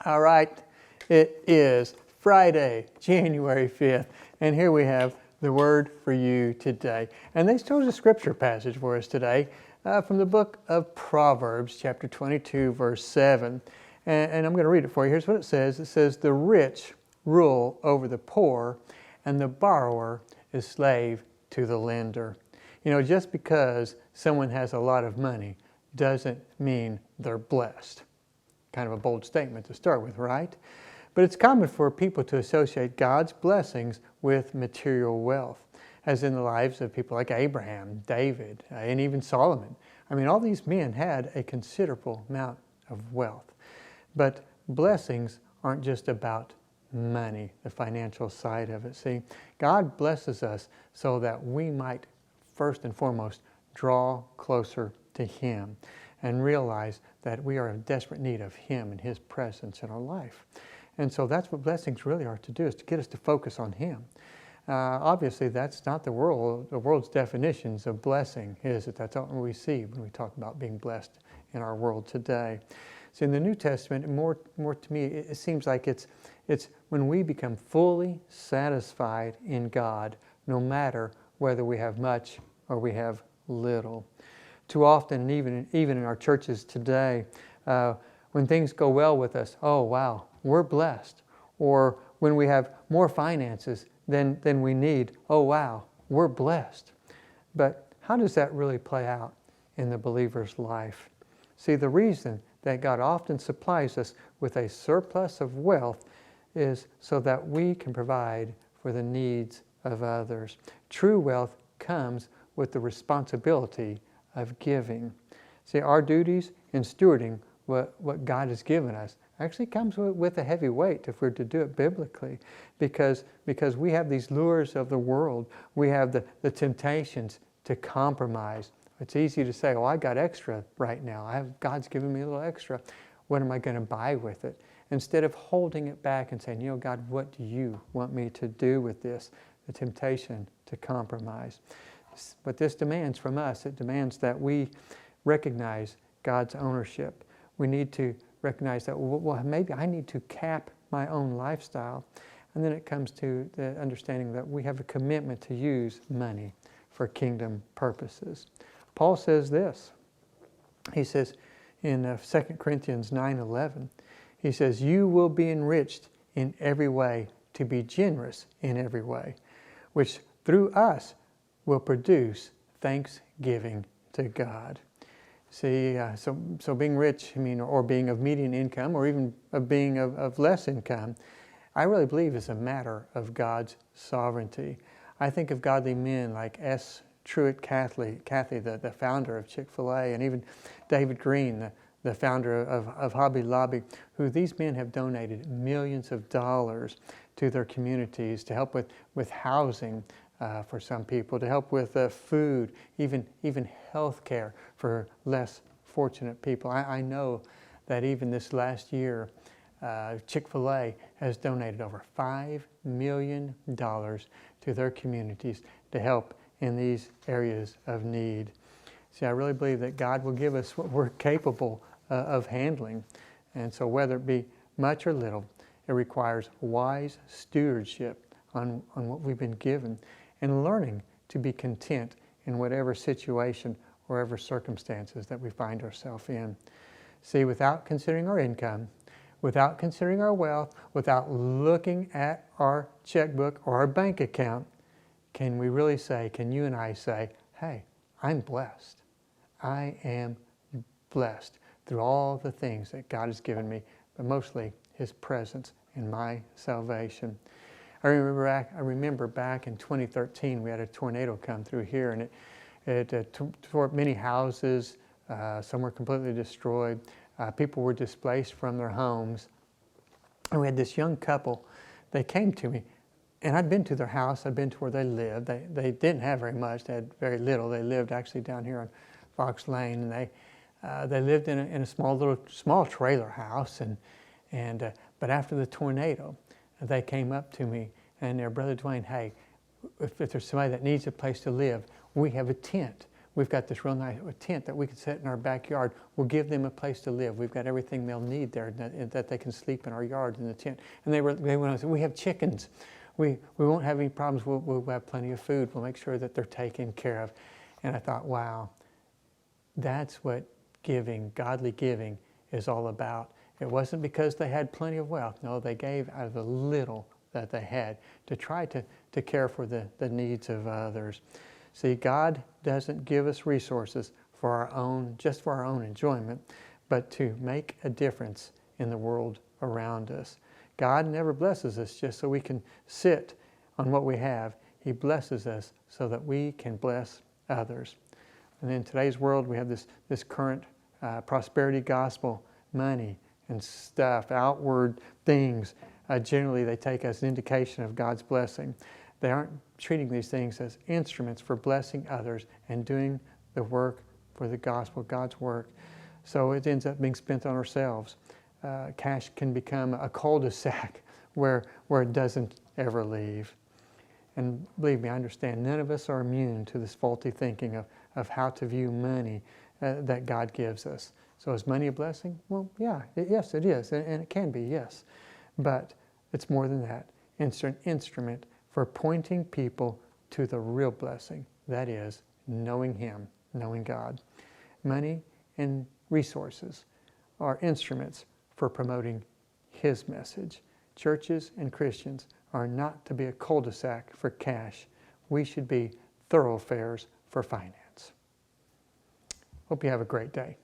All right, it is Friday, January 5th, and here we have the word for you today. And they chose a scripture passage for us today from the book of Proverbs, chapter 22, verse 7. And I'm going to read it for you. Here's what it says. It says, "The rich rule over the poor, and the borrower is slave to the lender." You know, just because someone has a lot of money doesn't mean they're blessed. Kind of a bold statement to start with, right? But it's common for people to associate God's blessings with material wealth, as in the lives of people like Abraham, David, and even Solomon. I mean, all these men had a considerable amount of wealth. But blessings aren't just about money, the financial side of it. See, God blesses us so that we might first and foremost draw closer to Him and realize that we are in desperate need of Him and His presence in our life. And so that's what blessings really are to do, is to get us to focus on Him. Obviously, that's not the world's definitions of blessing, is it? That's not what we see when we talk about being blessed in our world today. So in the New Testament, more to me, it seems like it's when we become fully satisfied in God, no matter whether we have much or we have little. Too often, even in our churches today, when things go well with us, oh wow, we're blessed. Or when we have more finances than we need, oh wow, we're blessed. But how does that really play out in the believer's life? See, the reason that God often supplies us with a surplus of wealth is so that we can provide for the needs of others. True wealth comes with the responsibility of giving. See, our duties in stewarding what God has given us actually comes with a heavy weight if we're to do it biblically, because we have these lures of the world. We have the temptations to compromise. It's easy to say, oh, I got extra right now. God's given me a little extra. What am I going to buy with it? Instead of holding it back and saying, you know, God, what do you want me to do with this? The temptation to compromise. What this demands from us, it demands that we recognize God's ownership. We need to recognize that, well, maybe I need to cap my own lifestyle. And then it comes to the understanding that we have a commitment to use money for kingdom purposes. Paul says this. He says in 2 Corinthians 9:11, he says, "You will be enriched in every way to be generous in every way, which through us will produce thanksgiving to God." See, so being rich, or being of median income, or even of being of less income, I really believe is a matter of God's sovereignty. I think of godly men like S. Truett Cathy, the founder of Chick-fil-A, and even David Green, the founder of Hobby Lobby, who these men have donated millions of dollars to their communities to help with housing for some people, to help with food, even health care for less fortunate people. I know that even this last year, Chick-fil-A has donated over $5 million to their communities to help in these areas of need. See, I really believe that God will give us what we're capable of handling. And so whether it be much or little, it requires wise stewardship on what we've been given, and learning to be content in whatever situation or whatever circumstances that we find ourselves in. See, without considering our income, without considering our wealth, without looking at our checkbook or our bank account, can you and I say, hey, I'm blessed. I am blessed through all the things that God has given me, but mostly His presence in my salvation. I remember back in 2013, we had a tornado come through here, and it tore up many houses. Some were completely destroyed. People were displaced from their homes. And we had this young couple. They came to me, and I'd been to their house. I'd been to where they lived. They didn't have very much. They had very little. They lived actually down here on Fox Lane, and they lived in a small trailer house. But after the tornado, they came up to me, and their Brother Dwayne, hey, if there's somebody that needs a place to live, we have a tent. we've got this real nice tent that we can set in our backyard. We'll give them a place to live. We've got everything they'll need there, that they can sleep in our yard in the tent. And they went on and said, we have chickens. We won't have any problems. We'll have plenty of food. We'll make sure that they're taken care of. And I thought, wow, that's what giving, godly giving, is all about. It wasn't because they had plenty of wealth. No, they gave out of the little that they had to try to care for the needs of others. See, God doesn't give us resources for our own, just for our own enjoyment, but to make a difference in the world around us. God never blesses us just so we can sit on what we have. He blesses us so that we can bless others. And in today's world, we have this current prosperity gospel, money and stuff, outward things. Generally, they take as an indication of God's blessing. They aren't treating these things as instruments for blessing others and doing the work for the gospel, God's work. So it ends up being spent on ourselves. Cash can become a cul-de-sac where it doesn't ever leave. And believe me, I understand none of us are immune to this faulty thinking of how to view money that God gives us. So is money a blessing? Well, yeah, yes, it is, and it can be, yes. But it's more than that. It's an instrument for pointing people to the real blessing, that is, knowing Him, knowing God. Money and resources are instruments for promoting His message. Churches and Christians are not to be a cul-de-sac for cash. We should be thoroughfares for finance. Hope you have a great day.